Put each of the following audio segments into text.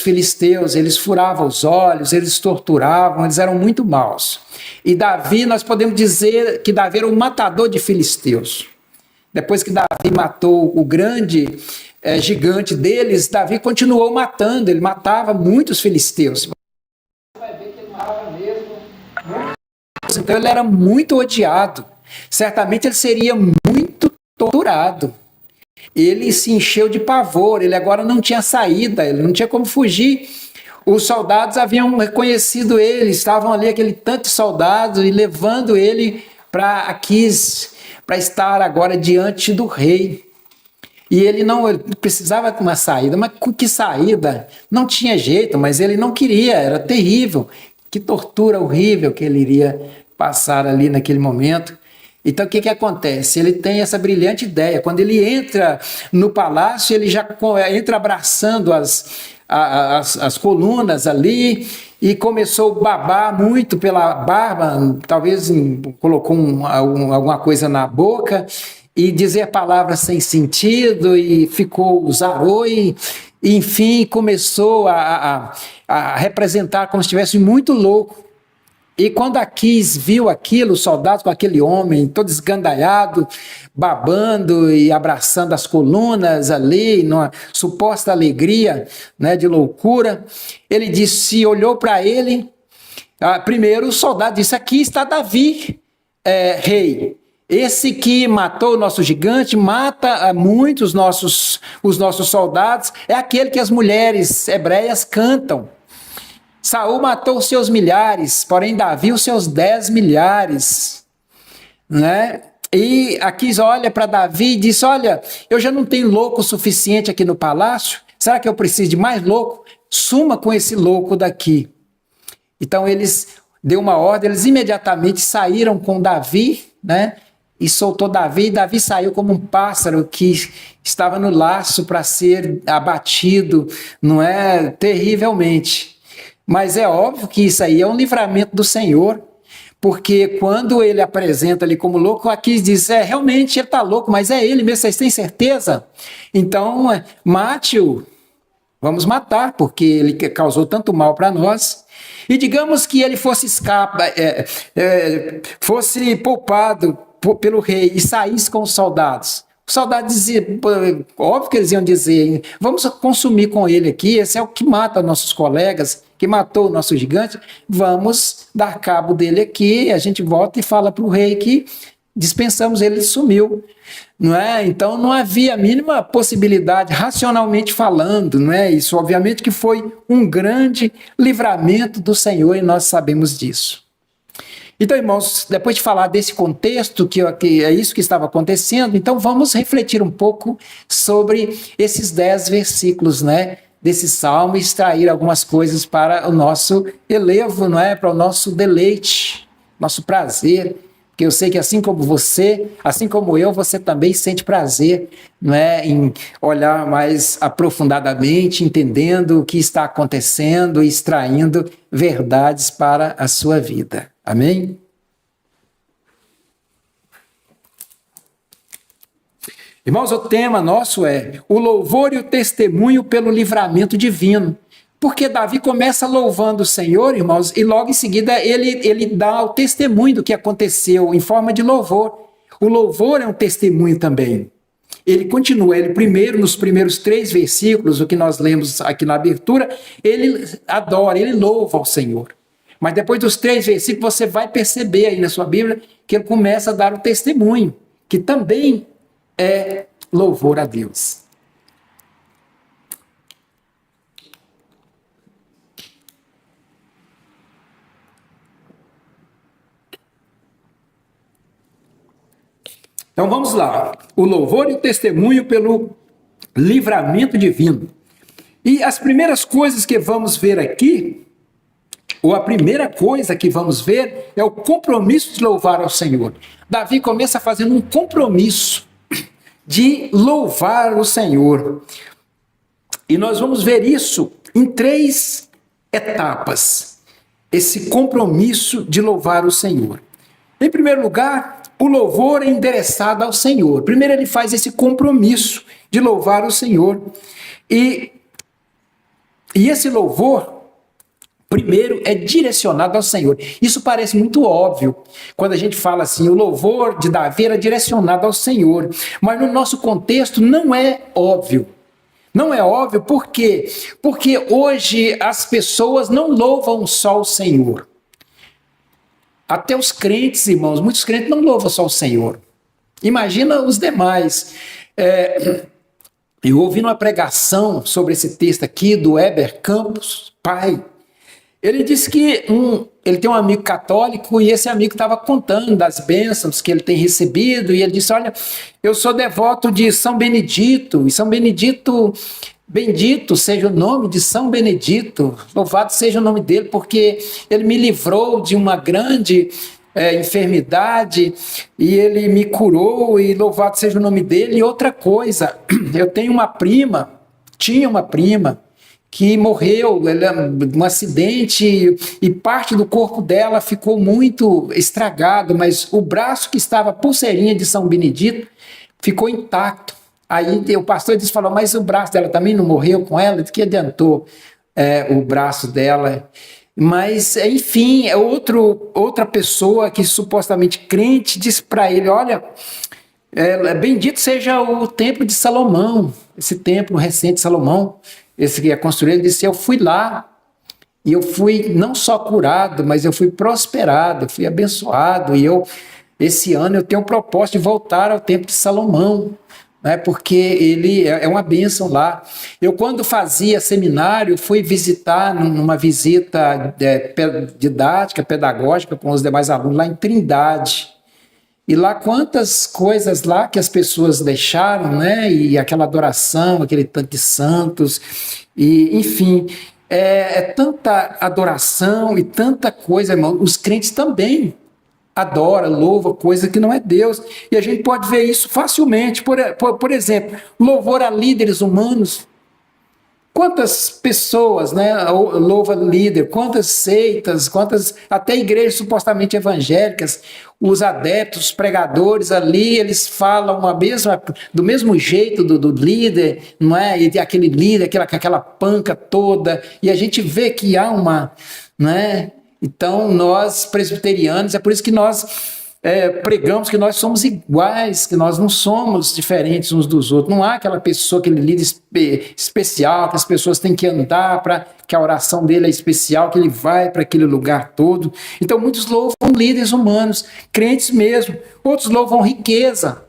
filisteus, eles furavam os olhos, eles torturavam, eles eram muito maus. E Davi, nós podemos dizer que Davi era um matador de filisteus. Depois que Davi matou o grande gigante deles, Davi continuou matando, ele matava muitos filisteus. Você vai ver que ele matava mesmo. Então ele era muito odiado. Certamente ele seria muito torturado. Ele se encheu de pavor, ele agora não tinha saída, ele não tinha como fugir. Os soldados haviam reconhecido ele, estavam ali aquele tanto de soldados e levando ele para Aquis, para estar agora diante do rei. E ele precisava de uma saída, mas que saída? Não tinha jeito, mas ele não queria, era terrível. Que tortura horrível que ele iria passar ali naquele momento. Então o que acontece? Ele tem essa brilhante ideia. Quando ele entra no palácio, ele já entra abraçando as colunas ali e começou a babar muito pela barba, talvez colocou alguma coisa na boca e dizer palavras sem sentido e ficou zarou e enfim começou a representar como se estivesse muito louco. E quando Aquis viu aquilo, os soldados com aquele homem todo esgandalhado, babando e abraçando as colunas ali, numa suposta alegria, né, de loucura, ele disse, olhou para ele, primeiro o soldado disse, aqui está Davi, rei. Esse que matou o nosso gigante, mata muitos os nossos soldados, é aquele que as mulheres hebreias cantam. Saul matou os seus milhares, porém Davi os seus 10 milhares. Né? E Aquis olha para Davi e diz, olha, eu já não tenho louco suficiente aqui no palácio, será que eu preciso de mais louco? Suma com esse louco daqui. Então eles deu uma ordem, eles imediatamente saíram com Davi, né? E soltou Davi, e Davi saiu como um pássaro que estava no laço para ser abatido, não é? Terrivelmente. Mas é óbvio que isso aí é um livramento do Senhor, porque quando ele apresenta ali como louco, Aquis diz, realmente ele está louco, mas é ele mesmo, vocês têm certeza? Então, mate-o, vamos matar, porque ele causou tanto mal para nós. E digamos que ele fosse fosse poupado pelo rei e saísse com os soldados. Os soldados diziam, óbvio que eles iam dizer, vamos consumir com ele aqui, esse é o que mata nossos colegas, que matou o nosso gigante, vamos dar cabo dele aqui, a gente volta e fala para o rei que dispensamos ele, sumiu. Não é? Então não havia a mínima possibilidade, racionalmente falando, não é? Isso obviamente que foi um grande livramento do Senhor e nós sabemos disso. Então, irmãos, depois de falar desse contexto, que é isso que estava acontecendo, então vamos refletir um pouco sobre esses 10 versículos, né, desse salmo e extrair algumas coisas para o nosso elevo, não é? Para o nosso deleite, nosso prazer, porque eu sei que assim como você, assim como eu, você também sente prazer, não é, em olhar mais aprofundadamente, entendendo o que está acontecendo e extraindo verdades para a sua vida. Amém? Irmãos, o tema nosso é o louvor e o testemunho pelo livramento divino. Porque Davi começa louvando o Senhor, irmãos, e logo em seguida ele dá o testemunho do que aconteceu em forma de louvor. O louvor é um testemunho também. Ele continua, ele primeiro, nos primeiros 3 versículos, o que nós lemos aqui na abertura, ele adora, ele louva ao Senhor. Mas depois dos 3 versículos, você vai perceber aí na sua Bíblia que ele começa a dar o testemunho, que também é louvor a Deus. Então vamos lá, o louvor e o testemunho pelo livramento divino. E as primeiras coisas que vamos ver aqui, ou a primeira coisa que vamos ver, é o compromisso de louvar ao Senhor. Davi começa fazendo um compromisso de louvar o Senhor. E nós vamos ver isso em 3 etapas, esse compromisso de louvar o Senhor. Em primeiro lugar, o louvor é endereçado ao Senhor. Primeiro ele faz esse compromisso de louvar o Senhor. E E esse louvor, primeiro, é direcionado ao Senhor. Isso parece muito óbvio, quando a gente fala assim, o louvor de Davi era direcionado ao Senhor. Mas no nosso contexto não é óbvio. Não é óbvio por quê? Porque hoje as pessoas não louvam só o Senhor. Até os crentes, irmãos, muitos crentes não louvam só o Senhor. Imagina os demais. Eu ouvi uma pregação sobre esse texto aqui do Heber Campos, pai. Ele disse que ele tem um amigo católico e esse amigo estava contando das bênçãos que ele tem recebido e ele disse, olha, eu sou devoto de São Benedito, e São Benedito, bendito seja o nome de São Benedito, louvado seja o nome dele, porque ele me livrou de uma grande enfermidade e ele me curou e louvado seja o nome dele. E outra coisa, eu tenho tinha uma prima, que morreu num acidente e parte do corpo dela ficou muito estragado, mas o braço que estava pulseirinha de São Benedito ficou intacto. Aí o pastor falou, mas o braço dela também não morreu com ela? De que adiantou o braço dela? Mas, enfim, outra pessoa que supostamente crente disse para ele, olha, bendito seja o templo de Salomão, esse templo recente de Salomão, esse que é construído. Ele disse, eu fui lá e eu fui não só curado, mas eu fui prosperado, eu fui abençoado, e esse ano eu tenho o propósito de voltar ao templo de Salomão, né, porque ele é uma bênção lá. Eu, quando fazia seminário, fui visitar numa visita didática, pedagógica com os demais alunos lá em Trindade. E lá, quantas coisas lá que as pessoas deixaram, né? E aquela adoração, aquele tanto de santos, e enfim, tanta adoração e tanta coisa, irmão. Os crentes também adoram, louvam coisa que não é Deus. E a gente pode ver isso facilmente. Por exemplo, louvor a líderes humanos. Quantas pessoas, né, louva líder, quantas seitas, quantas até igrejas supostamente evangélicas, os adeptos, os pregadores ali, eles falam do mesmo jeito do líder, não é? E aquele líder, aquela panca toda, e a gente vê que há né? Então, nós presbiterianos, é por isso que nós pregamos que nós somos iguais, que nós não somos diferentes uns dos outros. Não há aquela pessoa, aquele líder especial, que as pessoas têm que andar para que a oração dele é especial, que ele vai para aquele lugar todo. Então, muitos louvam líderes humanos, crentes mesmo. Outros louvam riqueza,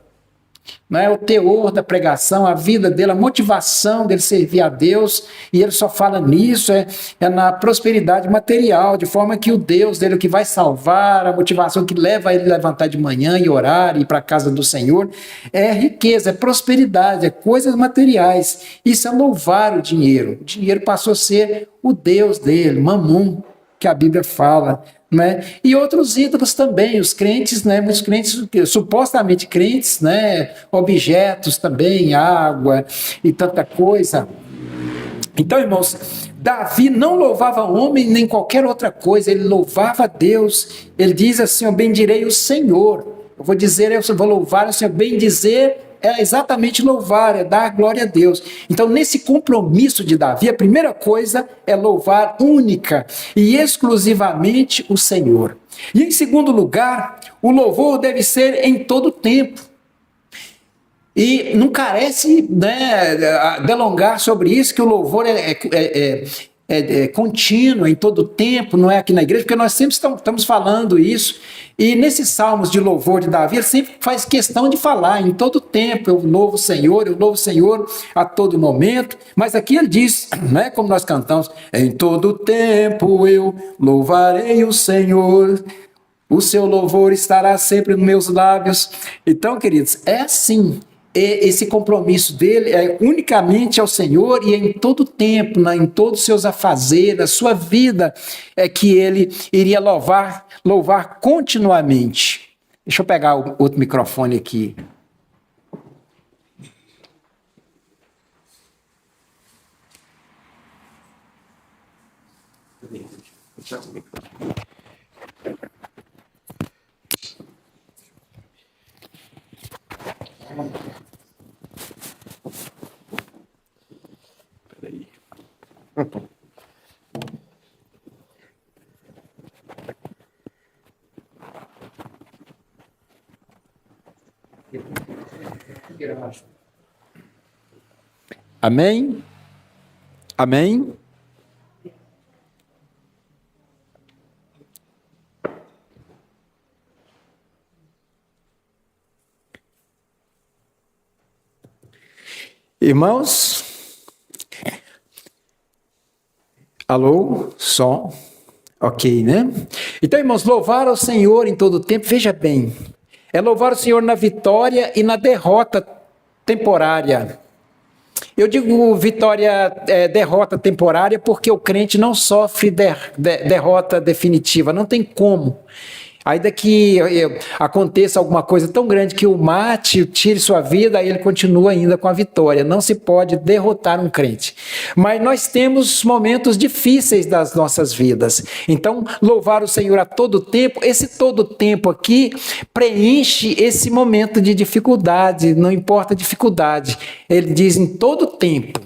né? O teor da pregação, a vida dele, a motivação dele servir a Deus, e ele só fala nisso, na prosperidade material, de forma que o Deus dele, o que vai salvar, a motivação que leva ele a levantar de manhã e orar, e ir para a casa do Senhor, é riqueza, é prosperidade, é coisas materiais. Isso é louvar o dinheiro. O dinheiro passou a ser o Deus dele, Mamum, que a Bíblia fala, né? E outros ídolos também, os crentes, né? Muitos crentes, supostamente crentes, né? Objetos também, água e tanta coisa. Então, irmãos, Davi não louvava homem nem qualquer outra coisa, ele louvava Deus. Ele diz assim, eu bendirei o Senhor. Eu vou dizer, eu vou louvar o Senhor, bendizer é exatamente louvar, é dar glória a Deus. Então, nesse compromisso de Davi, a primeira coisa é louvar única e exclusivamente o Senhor. E em segundo lugar, o louvor deve ser em todo tempo. E não carece, né, delongar sobre isso, que o louvor é contínuo, em todo tempo, não é aqui na igreja, porque nós sempre estamos falando isso. E nesses salmos de louvor de Davi, ele sempre faz questão de falar, em todo tempo, eu louvo o Senhor a todo momento. Mas aqui ele diz, né, como nós cantamos, em todo tempo eu louvarei o Senhor, o seu louvor estará sempre nos meus lábios. Então, queridos, é assim. Esse compromisso dele é unicamente ao Senhor e em todo tempo, né, em todos os seus afazeres, a sua vida, é que ele iria louvar continuamente. Deixa eu pegar o outro microfone aqui. Peraí. Amém? Amém? Irmãos, alô, som, ok, né? Então, irmãos, louvar ao Senhor em todo o tempo, veja bem, é louvar o Senhor na vitória e na derrota temporária. Eu digo derrota temporária porque o crente não sofre derrota definitiva, não tem como. Ainda que aconteça alguma coisa tão grande que o mate, tire sua vida, aí ele continua ainda com a vitória. Não se pode derrotar um crente. Mas nós temos momentos difíceis das nossas vidas. Então, louvar o Senhor a todo tempo, esse todo tempo aqui preenche esse momento de dificuldade, não importa a dificuldade. Ele diz em todo tempo.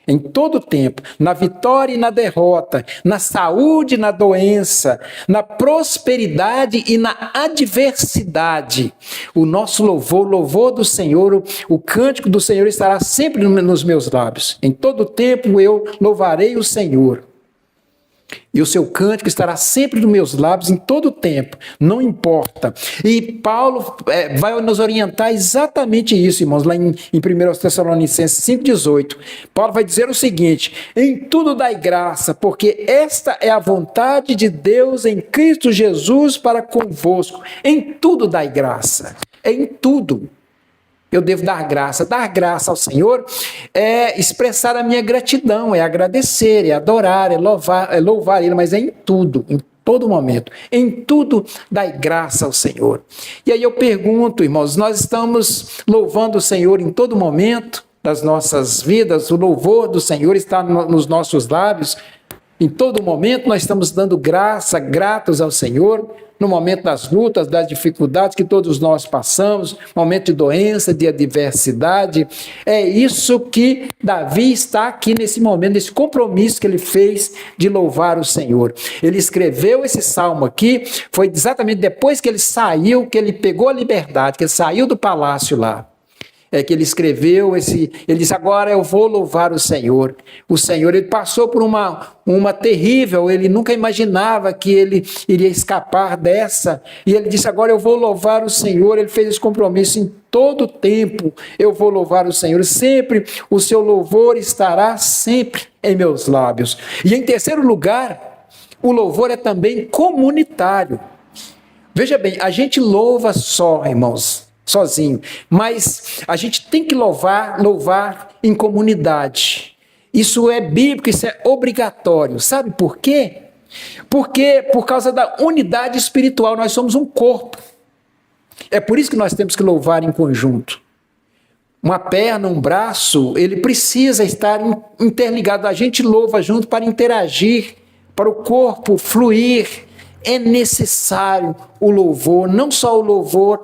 Em todo tempo, na vitória e na derrota, na saúde e na doença, na prosperidade e na adversidade. O nosso louvor, o louvor do Senhor, o cântico do Senhor estará sempre nos meus lábios. Em todo tempo eu louvarei o Senhor. E o seu cântico estará sempre nos meus lábios em todo o tempo, não importa. E Paulo vai nos orientar exatamente isso, irmãos, lá em 1 Tessalonicenses 5,18. Paulo vai dizer o seguinte: em tudo dai graça, porque esta é a vontade de Deus em Cristo Jesus para convosco. Em tudo dai graça, em tudo. Eu devo dar graça. Dar graça ao Senhor é expressar a minha gratidão, é agradecer, é adorar, é louvar Ele, mas é em tudo, em todo momento. Em tudo dai graça ao Senhor. E aí eu pergunto, irmãos, nós estamos louvando o Senhor em todo momento das nossas vidas? O louvor do Senhor está nos nossos lábios? Em todo momento nós estamos dando gratos ao Senhor? No momento das lutas, das dificuldades que todos nós passamos, momento de doença, de adversidade. É isso que Davi está aqui nesse momento, nesse compromisso que ele fez de louvar o Senhor. Ele escreveu esse salmo aqui, foi exatamente depois que ele saiu, que ele pegou a liberdade, que ele saiu do palácio lá. É que ele escreveu ele disse: agora eu vou louvar o Senhor. O Senhor, ele passou por uma terrível, ele nunca imaginava que ele iria escapar dessa, e ele disse: agora eu vou louvar o Senhor. Ele fez esse compromisso: em todo tempo eu vou louvar o Senhor, sempre o seu louvor estará sempre em meus lábios. E em terceiro lugar, o louvor é também comunitário. Veja bem, a gente louva só, irmãos, sozinho, mas a gente tem que louvar em comunidade. Isso é bíblico, isso é obrigatório. Sabe por quê? Porque por causa da unidade espiritual, nós somos um corpo. É por isso que nós temos que louvar em conjunto. Uma perna, um braço, ele precisa estar interligado. A gente louva junto para interagir, para o corpo fluir. É necessário o louvor, não só o louvor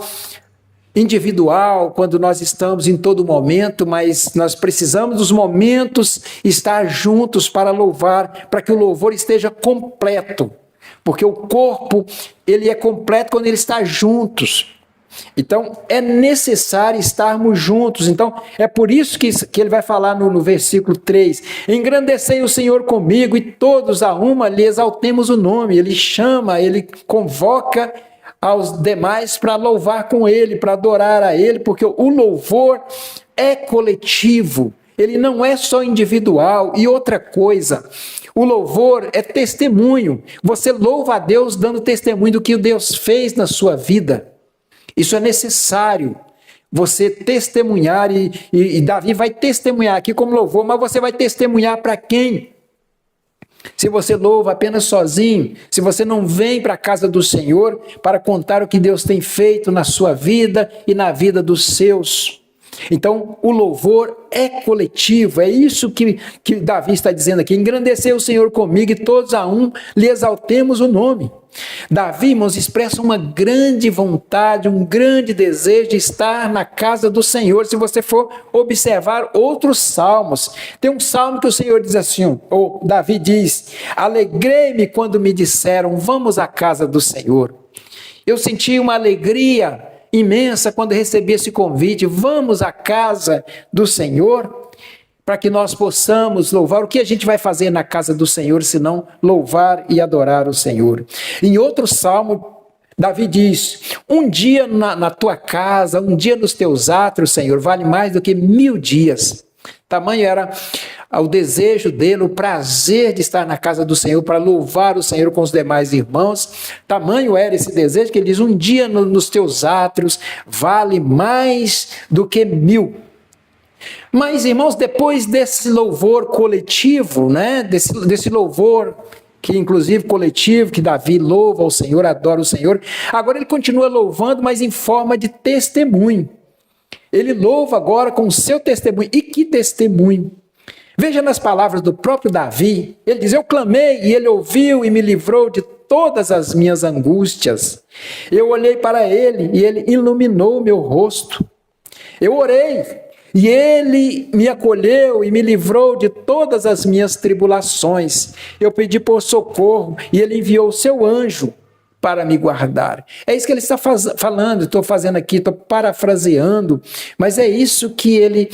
individual, quando nós estamos em todo momento, mas nós precisamos dos momentos estar juntos para louvar, para que o louvor esteja completo, porque o corpo, ele é completo quando ele está juntos. Então, é necessário estarmos juntos. Então, é por isso que ele vai falar no versículo 3, engrandecei o Senhor comigo e todos a uma lhe exaltemos o nome. Ele chama, ele convoca aos demais para louvar com ele, para adorar a ele, porque o louvor é coletivo, ele não é só individual. E outra coisa, o louvor é testemunho. Você louva a Deus dando testemunho do que Deus fez na sua vida. Isso é necessário, você testemunhar, e Davi vai testemunhar aqui como louvor, mas você vai testemunhar para quem? Se você louva apenas sozinho, se você não vem para a casa do Senhor para contar o que Deus tem feito na sua vida e na vida dos seus. Então, o louvor é coletivo, é isso que Davi está dizendo aqui. Engrandeceu o Senhor comigo e todos a um lhe exaltemos o nome. Davi, irmãos, expressa uma grande vontade, um grande desejo de estar na casa do Senhor. Se você for observar outros salmos, tem um salmo que o Senhor diz assim, ou Davi diz: alegrei-me quando me disseram, vamos à casa do Senhor. Eu senti uma alegria imensa quando recebi esse convite: vamos à casa do Senhor, para que nós possamos louvar. O que a gente vai fazer na casa do Senhor, senão louvar e adorar o Senhor? Em outro salmo, Davi diz: um dia na tua casa, um dia nos teus átrios, Senhor, vale mais do que 1000 dias. Tamanho era o desejo dele, o prazer de estar na casa do Senhor, para louvar o Senhor com os demais irmãos. Tamanho era esse desejo que ele diz: um dia nos teus átrios vale mais do que 1000. Mas, irmãos, depois desse louvor coletivo, né, desse louvor que inclusive coletivo, que Davi louva ao Senhor, adora o Senhor, agora ele continua louvando, mas em forma de testemunho. Ele louva agora com o seu testemunho. E que testemunho! Veja nas palavras do próprio Davi, ele diz: eu clamei e ele ouviu e me livrou de todas as minhas angústias. Eu olhei para ele e ele iluminou o meu rosto. Eu orei e ele me acolheu e me livrou de todas as minhas tribulações. Eu pedi por socorro e ele enviou o seu anjo para me guardar. É isso que ele está falando, estou fazendo aqui, estou parafraseando, mas é isso que ele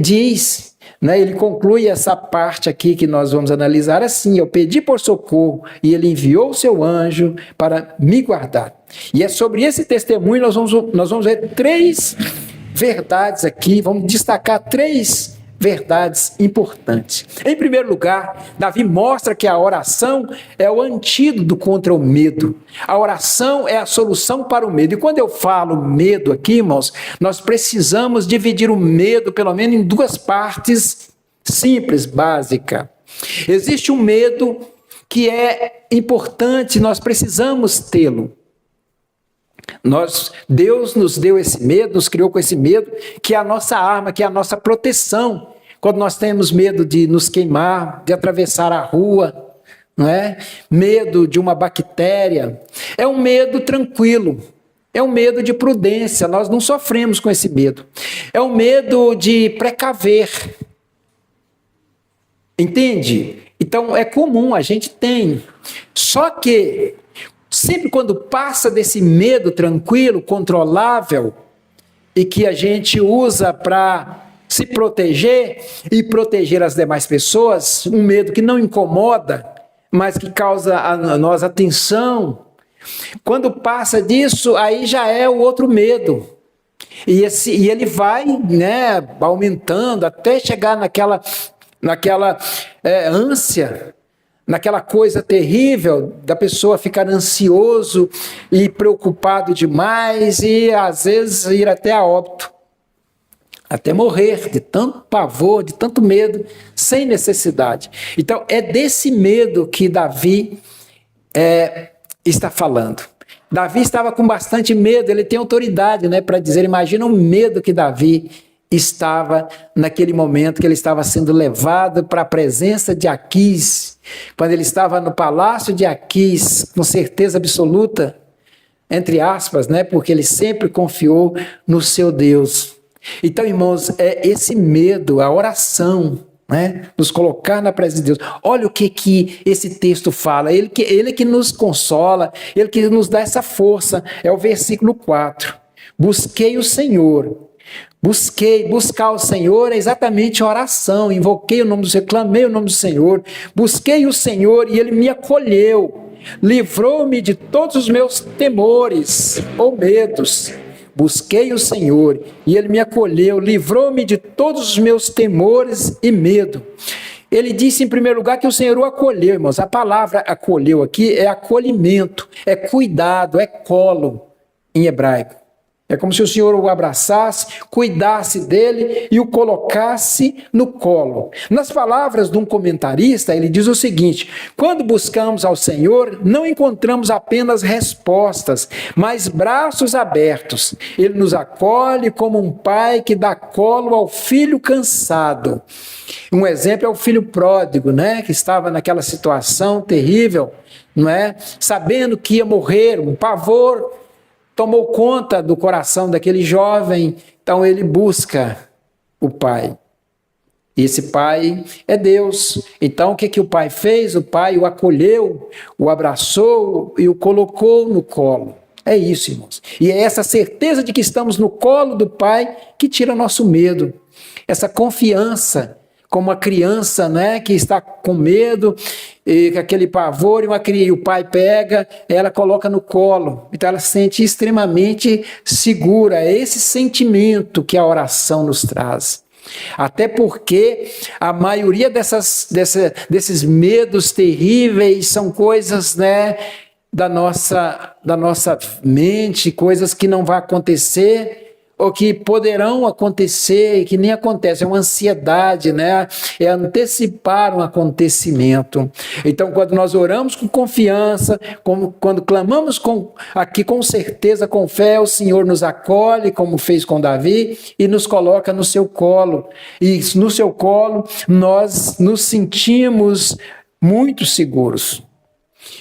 diz, né? Ele conclui essa parte aqui que nós vamos analisar assim: eu pedi por socorro e ele enviou o seu anjo para me guardar. E é sobre esse testemunho nós vamos ver 3 verdades aqui, vamos destacar 3 verdades importantes. Em primeiro lugar, Davi mostra que a oração é o antídoto contra o medo. A oração é a solução para o medo. E quando eu falo medo aqui, irmãos, nós precisamos dividir o medo pelo menos em 2 partes simples, básicas. Existe um medo que é importante, nós precisamos tê-lo. Deus nos deu esse medo, nos criou com esse medo, que é a nossa arma, que é a nossa proteção. Quando nós temos medo de nos queimar, de atravessar a rua, não é? Medo de uma bactéria, é um medo tranquilo, é um medo de prudência, nós não sofremos com esse medo. É um medo de precaver, entende? Então é comum, a gente tem, só que sempre quando passa desse medo tranquilo, controlável, e que a gente usa para se proteger e proteger as demais pessoas, um medo que não incomoda, mas que causa a nós atenção, quando passa disso, aí já é o outro medo. E ele vai, né, aumentando até chegar naquela ânsia, naquela coisa terrível da pessoa ficar ansioso e preocupado demais e às vezes ir até a óbito, até morrer de tanto pavor, de tanto medo, sem necessidade. Então é desse medo que Davi está falando. Davi estava com bastante medo, ele tem autoridade, né, para dizer. Imagina o medo que Davi estava naquele momento que ele estava sendo levado para a presença de Aquis, quando ele estava no palácio de Aquis, com certeza absoluta, entre aspas, né, porque ele sempre confiou no seu Deus. Então, irmãos, é esse medo, a oração, né, nos colocar na presença de Deus. Olha o que esse texto fala, ele que nos consola, ele que nos dá essa força. É o versículo 4. Busquei o Senhor. Buscar o Senhor é exatamente a oração. Invoquei o nome do Senhor, clamei o nome do Senhor, busquei o Senhor e ele me acolheu, livrou-me de todos os meus temores ou medos. Busquei o Senhor e ele me acolheu, livrou-me de todos os meus temores e medo. Ele disse em primeiro lugar que o Senhor o acolheu, irmãos. A palavra acolheu aqui é acolhimento, é cuidado, é colo em hebraico. É como se o Senhor o abraçasse, cuidasse dele e o colocasse no colo. Nas palavras de um comentarista, ele diz o seguinte: quando buscamos ao Senhor, não encontramos apenas respostas, mas braços abertos. Ele nos acolhe como um pai que dá colo ao filho cansado. Um exemplo é o filho pródigo, né, que estava naquela situação terrível, não é? Sabendo que ia morrer, um pavor tomou conta do coração daquele jovem, então ele busca o pai. E esse pai é Deus. Então o que o pai fez? O pai o acolheu, o abraçou e o colocou no colo. É isso, irmãos. E é essa certeza de que estamos no colo do Pai que tira nosso medo. Essa confiança, como a criança, né, que está com medo, e aquele pavor, e o pai pega, ela coloca no colo. Então ela se sente extremamente segura. É esse sentimento que a oração nos traz. Até porque a maioria desses medos terríveis são coisas, né, da nossa mente, coisas que não vão acontecer, ou que poderão acontecer e que nem acontece. É uma ansiedade, né? É antecipar um acontecimento. Então, quando nós oramos com confiança, quando clamamos aqui com certeza, com fé, o Senhor nos acolhe, como fez com Davi, e nos coloca no seu colo. E no seu colo nós nos sentimos muito seguros.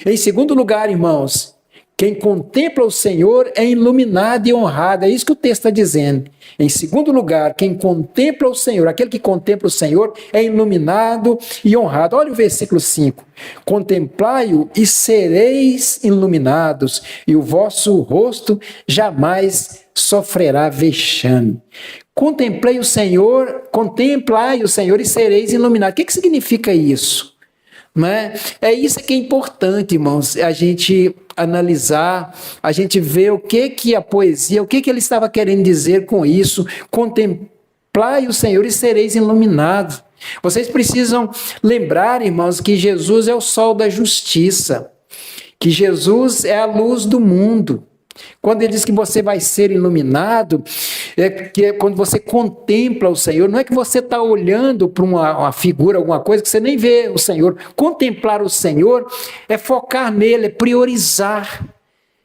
Em segundo lugar, irmãos, quem contempla o Senhor é iluminado e honrado. É isso que o texto está dizendo. Em segundo lugar, quem contempla o Senhor, aquele que contempla o Senhor, é iluminado e honrado. Olha o versículo 5. Contemplai-o e sereis iluminados, e o vosso rosto jamais sofrerá vexame. Contemplai o Senhor e sereis iluminados. O que significa isso? Né? É isso que é importante, irmãos, a gente analisar, a gente ver o que a poesia, o que ele estava querendo dizer com isso. Contemplai o Senhor e sereis iluminados. Vocês precisam lembrar, irmãos, que Jesus é o sol da justiça, que Jesus é a luz do mundo. Quando ele diz que você vai ser iluminado, é quando você contempla o Senhor, não é que você está olhando para uma figura, alguma coisa, que você nem vê o Senhor. Contemplar o Senhor é focar nele, é priorizar,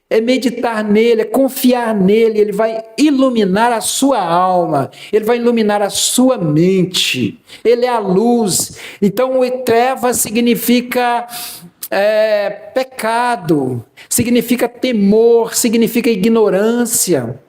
é meditar nele, é confiar nele. Ele vai iluminar a sua alma, ele vai iluminar a sua mente, ele é a luz. Então, trevas significa pecado, significa temor, significa ignorância,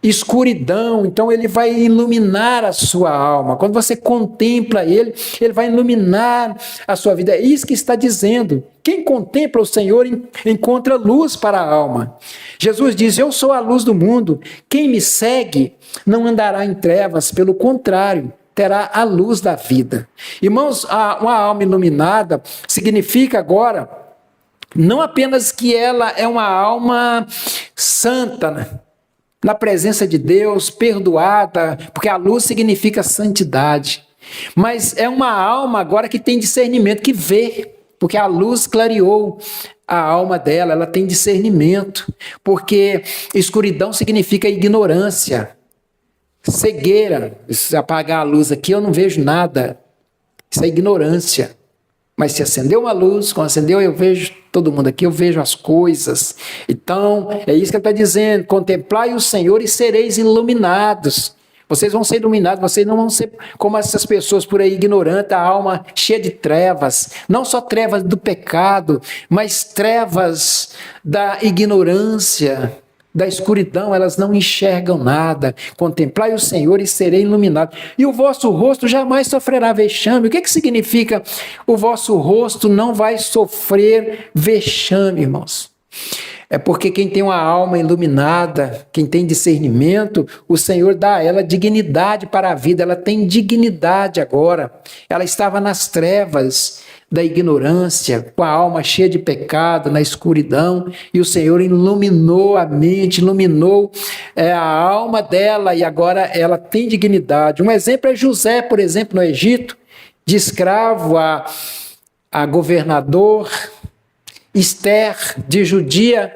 escuridão. Então ele vai iluminar a sua alma. Quando você contempla ele, ele vai iluminar a sua vida. É isso que está dizendo. Quem contempla o Senhor encontra luz para a alma. Jesus diz: eu sou a luz do mundo. Quem me segue não andará em trevas, pelo contrário, terá a luz da vida. Irmãos, uma alma iluminada significa agora não apenas que ela é uma alma santa, né? Na presença de Deus, perdoada, porque a luz significa santidade, mas é uma alma agora que tem discernimento, que vê, porque a luz clareou a alma dela, ela tem discernimento, porque escuridão significa ignorância, cegueira. Se apagar a luz aqui, eu não vejo nada. Isso é ignorância. Mas se acender uma luz, quando acendeu, eu vejo todo mundo aqui, eu vejo as coisas. Então, é isso que ele está dizendo: contemplai o Senhor e sereis iluminados. Vocês vão ser iluminados, vocês não vão ser como essas pessoas por aí ignorantes, a alma cheia de trevas. Não só trevas do pecado, mas trevas da ignorância, da escuridão. Elas não enxergam nada. Contemplai o Senhor e serei iluminado. E o vosso rosto jamais sofrerá vexame. O que significa o vosso rosto não vai sofrer vexame, irmãos? É porque quem tem uma alma iluminada, quem tem discernimento, o Senhor dá a ela dignidade para a vida. Ela tem dignidade agora. Ela estava nas trevas da ignorância, com a alma cheia de pecado, na escuridão, e o Senhor iluminou a mente, iluminou a alma dela, e agora ela tem dignidade. Um exemplo é José, por exemplo, no Egito, de escravo a governador, Esther, de judia,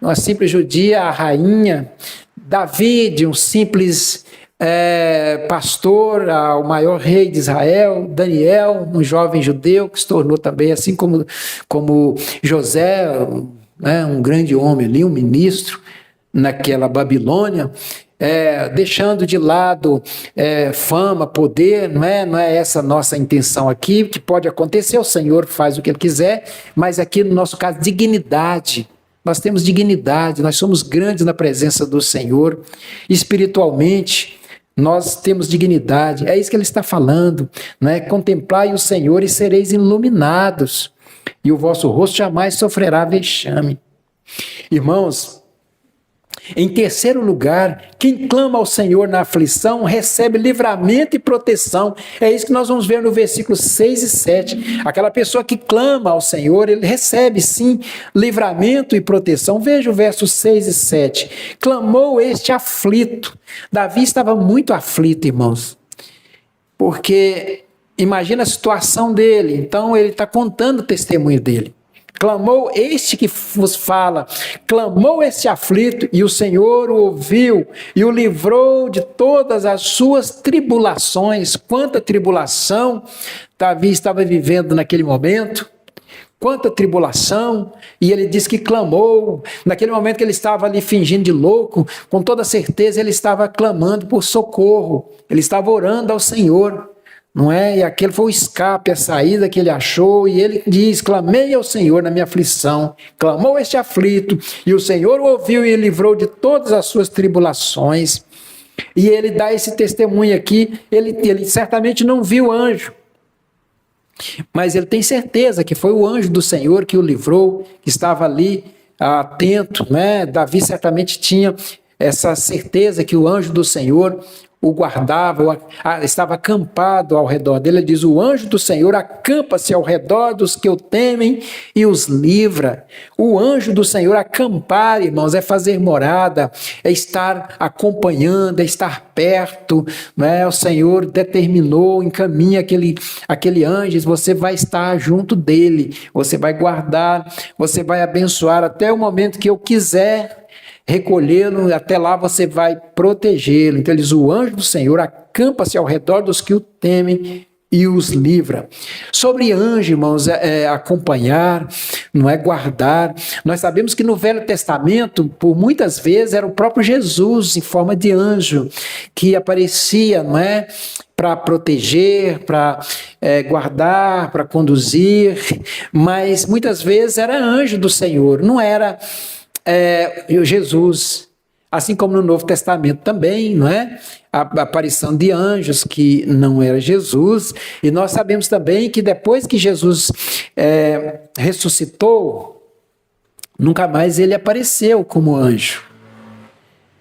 uma simples judia, a rainha, Davi, de um simples pastor, ao maior rei de Israel, Daniel, um jovem judeu que se tornou também, assim como José, né, um grande homem ali, um ministro naquela Babilônia, deixando de lado fama, poder. Não é essa a nossa intenção aqui. Que pode acontecer, o Senhor faz o que Ele quiser, mas aqui no nosso caso, dignidade. Nós temos dignidade, nós somos grandes na presença do Senhor, espiritualmente. Nós temos dignidade. É isso que ele está falando, né? Contemplai o Senhor e sereis iluminados, e o vosso rosto jamais sofrerá vexame. Irmãos, Em terceiro lugar, quem clama ao Senhor na aflição recebe livramento e proteção. É isso que nós vamos ver no versículos 6 e 7. Aquela pessoa que clama ao Senhor, ele recebe sim livramento e proteção. Veja o verso 6 e 7. Clamou este aflito. Davi estava muito aflito, irmãos, porque imagina a situação dele. Então ele está contando o testemunho dele. Clamou este que vos fala, clamou este aflito, e o Senhor o ouviu e o livrou de todas as suas tribulações. Quanta tribulação Davi estava vivendo naquele momento, quanta tribulação, e ele diz que clamou. Naquele momento que ele estava ali fingindo de louco, com toda certeza ele estava clamando por socorro, ele estava orando ao Senhor. Não é? E aquele foi o escape, a saída que ele achou, e ele diz: clamei ao Senhor na minha aflição, clamou este aflito, e o Senhor o ouviu e o livrou de todas as suas tribulações. E ele dá esse testemunho aqui. Ele certamente não viu anjo, mas ele tem certeza que foi o anjo do Senhor que o livrou, que estava ali atento, né? Davi certamente tinha essa certeza que o anjo do Senhor o guardava, estava acampado ao redor dele. Ele diz: o anjo do Senhor acampa-se ao redor dos que o temem e os livra. O anjo do Senhor acampar, irmãos, é fazer morada, é estar acompanhando, é estar perto, né? O Senhor determinou, encaminha aquele anjo, você vai estar junto dele, você vai guardar, você vai abençoar até o momento que eu quiser recolhê-lo, até lá você vai protegê-lo. Então ele diz: o anjo do Senhor acampa-se ao redor dos que o temem e os livra. Sobre anjo, irmãos, acompanhar, não é guardar. Nós sabemos que no Velho Testamento, por muitas vezes, era o próprio Jesus em forma de anjo que aparecia, não é? Para proteger, para guardar, para conduzir, mas muitas vezes era anjo do Senhor, não era Jesus, assim como no Novo Testamento também, não é? A aparição de anjos que não era Jesus. E nós sabemos também que depois que Jesus ressuscitou, nunca mais ele apareceu como anjo.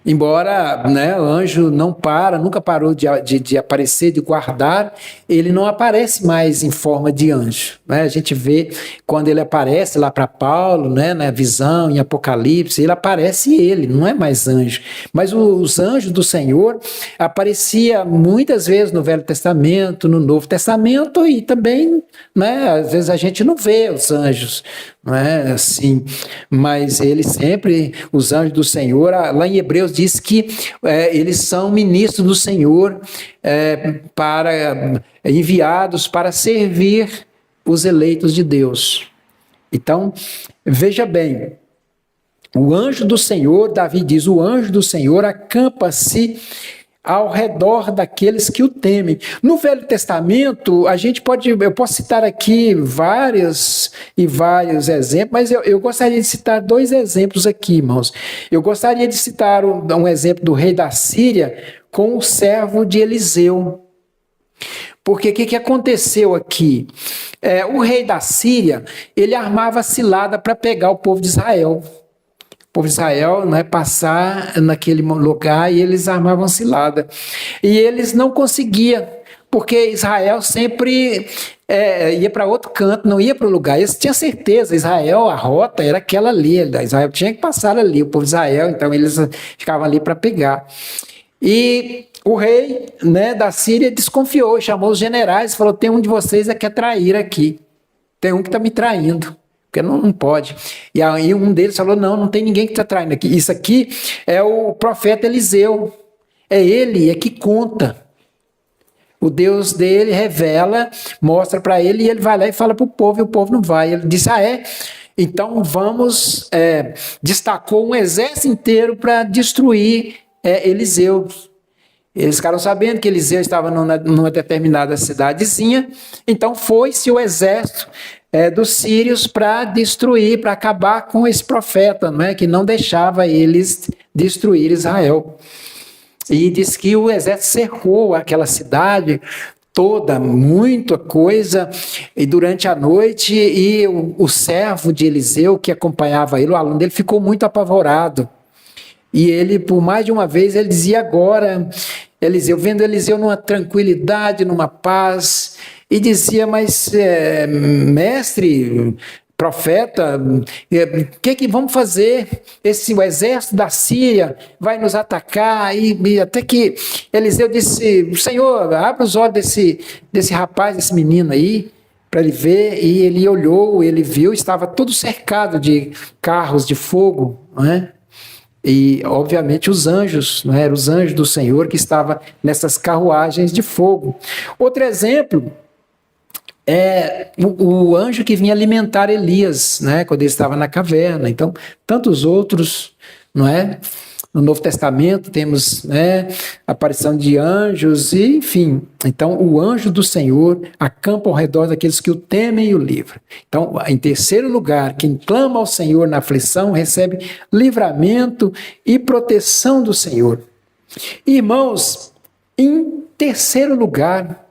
Embora, né, o anjo nunca parou de aparecer, de guardar, ele não aparece mais em forma de anjo, né? A gente vê quando ele aparece lá para Paulo, né, na visão, em Apocalipse, ele aparece não é mais anjo. Mas os anjos do Senhor apareciam muitas vezes no Velho Testamento, no Novo Testamento, e também, né, às vezes a gente não vê os anjos, não é assim, mas eles sempre, os anjos do Senhor, lá em Hebreus diz que eles são ministros do Senhor, enviados para servir os eleitos de Deus. Então, veja bem, o anjo do Senhor, Davi diz: o anjo do Senhor acampa-se ao redor daqueles que o temem. No Velho Testamento, eu posso citar aqui vários exemplos, mas eu gostaria de citar 2 exemplos aqui, irmãos. Eu gostaria de citar um exemplo do rei da Síria com o servo de Eliseu. Porque o que aconteceu aqui? O rei da Síria, ele armava cilada para pegar o povo de Israel. O povo de Israel, né, passar naquele lugar, e eles armavam cilada. E eles não conseguiam, porque Israel sempre ia para outro canto, não ia para o lugar. Eles tinham certeza, Israel, a rota era aquela ali, Israel tinha que passar ali, o povo de Israel, então eles ficavam ali para pegar. E o rei, né, da Síria desconfiou, chamou os generais e falou: tem um de vocês que quer trair aqui, tem um que está me traindo. Porque não pode. E aí um deles falou: não tem ninguém que está traindo aqui. Isso aqui é o profeta Eliseu. É ele que conta. O Deus dele revela, mostra para ele, e ele vai lá e fala para o povo, e o povo não vai. Ele disse: então vamos... destacou um exército inteiro para destruir Eliseu. Eles ficaram sabendo que Eliseu estava numa determinada cidadezinha, então foi-se o exército dos sírios para destruir, para acabar com esse profeta, não é? Que não deixava eles destruir Israel. E diz que o exército cercou aquela cidade toda, muita coisa, e durante a noite, e o servo de Eliseu que acompanhava ele, o aluno dele, ficou muito apavorado. E ele, por mais de uma vez, ele dizia agora, Eliseu, vendo Eliseu numa tranquilidade, numa paz, e dizia, mas mestre, profeta, o que vamos fazer? O exército da Síria vai nos atacar, e até que Eliseu disse, Senhor, abre os olhos desse rapaz, desse menino aí, para ele ver, e ele olhou, ele viu, estava todo cercado de carros de fogo, não é? E, obviamente, os anjos, não eram os anjos do Senhor que estavam nessas carruagens de fogo. Outro exemplo é o anjo que vinha alimentar Elias, né, quando ele estava na caverna. Então, tantos outros, não é? No Novo Testamento temos, né, a aparição de anjos, e, enfim. Então, o anjo do Senhor acampa ao redor daqueles que o temem e o livram. Então, em terceiro lugar, quem clama ao Senhor na aflição recebe livramento e proteção do Senhor. Irmãos, em terceiro lugar,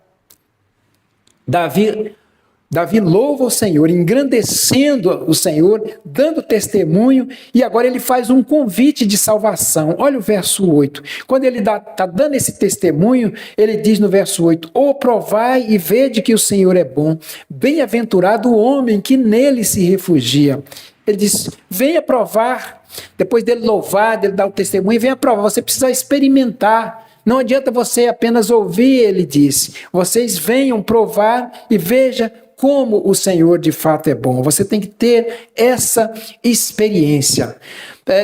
Davi louva o Senhor, engrandecendo o Senhor, dando testemunho, e agora ele faz um convite de salvação. Olha o verso 8. Quando ele está dando esse testemunho, ele diz no verso 8, "Oh, provai e vede que o Senhor é bom, bem-aventurado o homem que nele se refugia." Ele diz, venha provar, depois dele louvar, dele dar o testemunho, venha provar, você precisa experimentar. Não adianta você apenas ouvir, ele disse. Vocês venham provar e veja como o Senhor de fato é bom. Você tem que ter essa experiência.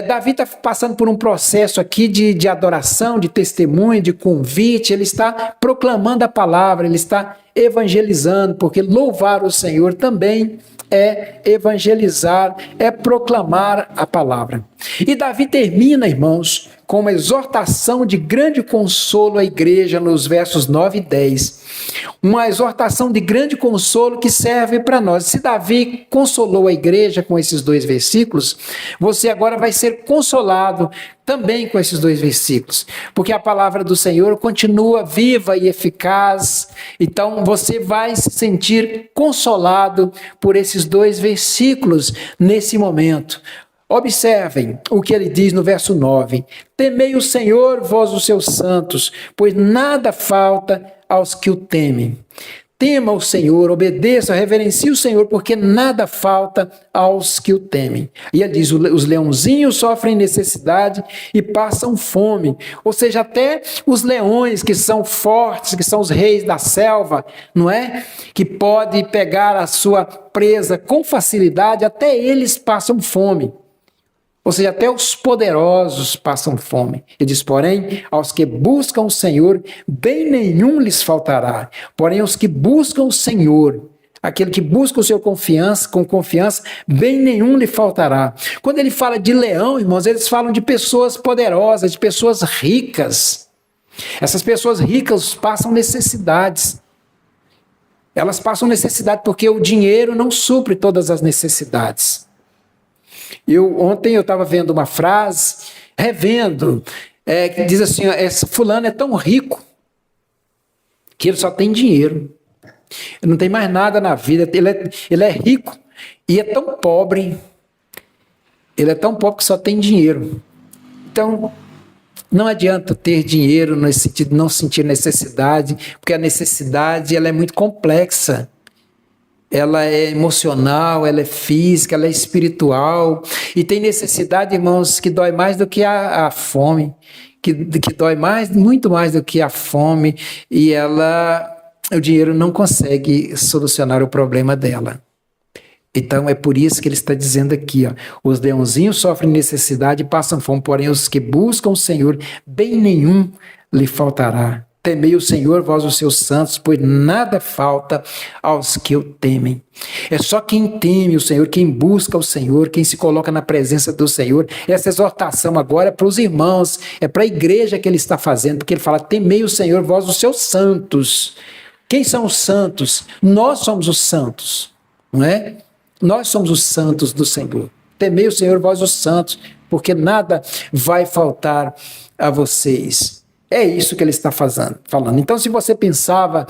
Davi está passando por um processo aqui de adoração, de testemunho, de convite. Ele está proclamando a palavra, ele está evangelizando, porque louvar o Senhor também é evangelizar, é proclamar a palavra. E Davi termina, irmãos, com uma exortação de grande consolo à igreja nos versos 9 e 10. Uma exortação de grande consolo que serve para nós. Se Davi consolou a igreja com esses dois versículos, você agora vai ser consolado também com esses dois versículos, porque a palavra do Senhor continua viva e eficaz. Então você vai se sentir consolado por esses dois versículos nesse momento. Observem o que ele diz no verso 9: temei o Senhor, vós os seus santos, pois nada falta aos que o temem. Tema o Senhor, obedeça, reverencie o Senhor, porque nada falta aos que o temem. E ele diz, os leãozinhos sofrem necessidade e passam fome. Ou seja, até os leões que são fortes, que são os reis da selva, não é? Que pode pegar a sua presa com facilidade, até eles passam fome. Ou seja, até os poderosos passam fome. Ele diz, porém, aos que buscam o Senhor, bem nenhum lhes faltará. Porém, aos que buscam o Senhor, aquele que busca o seu confiança, com confiança, bem nenhum lhe faltará. Quando ele fala de leão, irmãos, eles falam de pessoas poderosas, de pessoas ricas. Essas pessoas ricas passam necessidades. Elas passam necessidade porque o dinheiro não supre todas as necessidades. Ontem eu estava vendo uma frase, revendo, que diz assim, fulano é tão rico que ele só tem dinheiro. Ele não tem mais nada na vida, ele é rico e é tão pobre. Ele é tão pobre que só tem dinheiro. Então, não adianta ter dinheiro nesse sentido de não sentir necessidade, porque a necessidade ela é muito complexa. Ela é emocional, ela é física, ela é espiritual. E tem necessidade, irmãos, que dói mais do que a fome, que dói muito mais do que a fome, e o dinheiro não consegue solucionar o problema dela. Então é por isso que ele está dizendo aqui, ó, os leãozinhos sofrem necessidade e passam fome, porém os que buscam o Senhor, bem nenhum lhe faltará. Temei o Senhor, vós os seus santos, pois nada falta aos que o temem. É só quem teme o Senhor, quem busca o Senhor, quem se coloca na presença do Senhor. Essa exortação agora é para os irmãos, é para a igreja que ele está fazendo, porque ele fala, temei o Senhor, vós os seus santos. Quem são os santos? Nós somos os santos, não é? Nós somos os santos do Senhor. Temei o Senhor, vós os santos, porque nada vai faltar a vocês. É isso que ele está falando. Então, se você pensava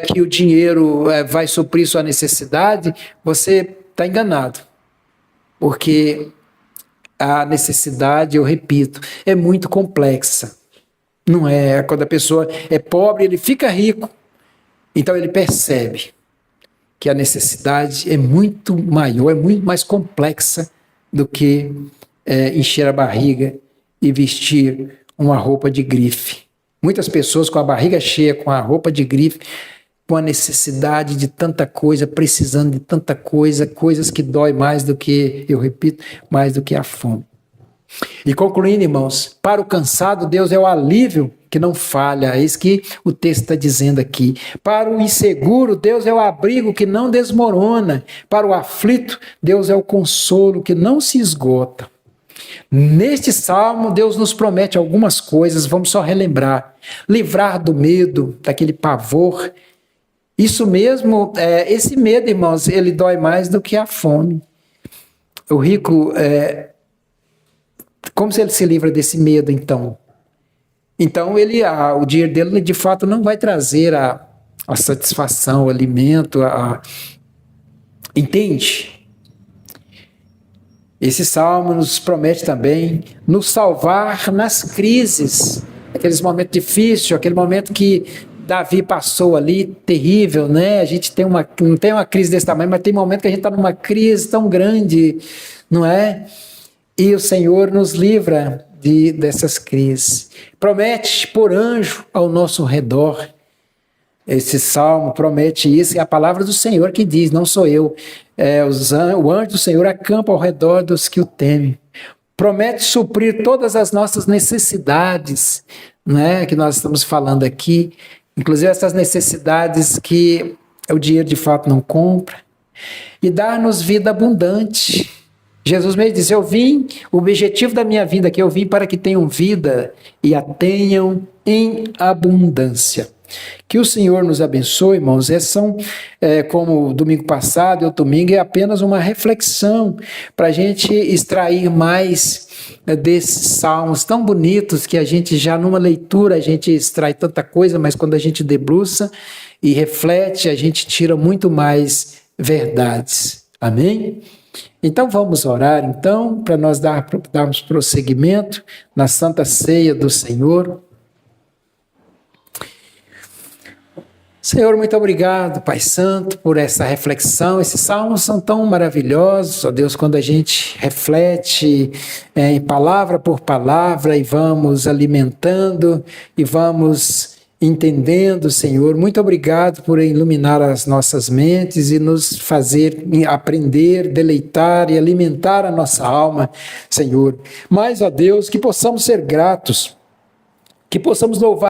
que o dinheiro vai suprir sua necessidade, você está enganado. Porque a necessidade, eu repito, é muito complexa. Não é? Quando a pessoa é pobre, ele fica rico. Então ele percebe que a necessidade é muito maior, é muito mais complexa do que encher a barriga e vestir uma roupa de grife. Muitas pessoas com a barriga cheia, com a roupa de grife, com a necessidade de tanta coisa, precisando de tanta coisa, coisas que dói mais do que, eu repito, mais do que a fome. E concluindo, irmãos, para o cansado, Deus é o alívio que não falha, é isso que o texto está dizendo aqui. Para o inseguro, Deus é o abrigo que não desmorona. Para o aflito, Deus é o consolo que não se esgota. Neste salmo, Deus nos promete algumas coisas, vamos só relembrar. Livrar do medo, daquele pavor. Isso mesmo, esse medo, irmãos, ele dói mais do que a fome. O rico, como se ele se livra desse medo, então? Então, o dinheiro dele, de fato, não vai trazer a satisfação, o alimento, entende? Esse salmo nos promete também nos salvar nas crises, aqueles momentos difíceis, aquele momento que Davi passou ali, terrível, né? A gente não tem uma crise desse tamanho, mas tem momento que a gente está numa crise tão grande, não é? E o Senhor nos livra dessas crises. Promete pôr anjo ao nosso redor. Esse salmo promete isso, é a palavra do Senhor que diz, não sou eu. O anjo do Senhor acampa ao redor dos que o temem. Promete suprir todas as nossas necessidades, né, que nós estamos falando aqui, inclusive essas necessidades que o dinheiro de fato não compra, e dar-nos vida abundante. Jesus mesmo disse, o objetivo da minha vinda aqui, eu vim para que tenham vida e a tenham em abundância. Que o Senhor nos abençoe, irmãos. Como o domingo passado e o domingo, é apenas uma reflexão para a gente extrair mais desses salmos tão bonitos que a gente já numa leitura a gente extrai tanta coisa, mas quando a gente debruça e reflete, a gente tira muito mais verdades. Amém? Então vamos orar, então, para nós darmos prosseguimento na Santa Ceia do Senhor. Senhor, muito obrigado, Pai Santo, por essa reflexão. Esses salmos são tão maravilhosos, ó Deus, quando a gente reflete em palavra por palavra e vamos alimentando e vamos entendendo, Senhor. Muito obrigado por iluminar as nossas mentes e nos fazer aprender, deleitar e alimentar a nossa alma, Senhor. Mas, ó Deus, que possamos ser gratos, que possamos louvar